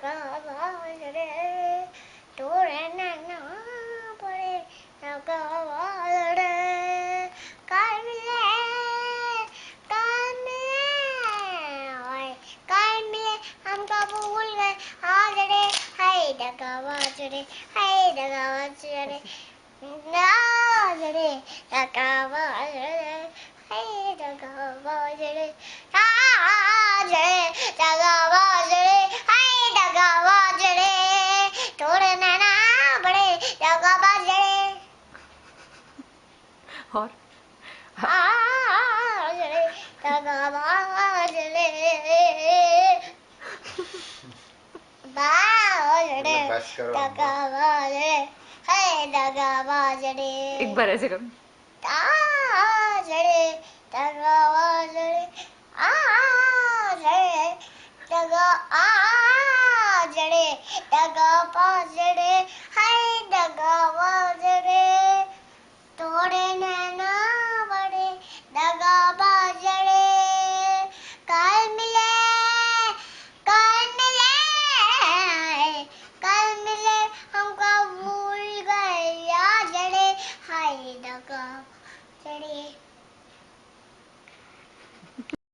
दगा बाजरे तोड़े ना पड़े दगा बाजरे काल मिले हमको भूल गए हाजरे हाय दगा बाजरे नाजरे दगा बाजरे हाय दगा बाजरे दगा बाजरे हाय दगा बाजरे तोड़ने ना पड़े दगा बाजरे और दगा बाजरे दगा बाजरे हाय दगा बाजरे एक बार ऐसे करो आजरे दगा बाजरे दगा आजरे दगा बाजरे हाय दगा बाजरे तोड़े ना बड़े दगा बाजरे कल मिले हमको भूल गए याजरे हाय दगा बाजरे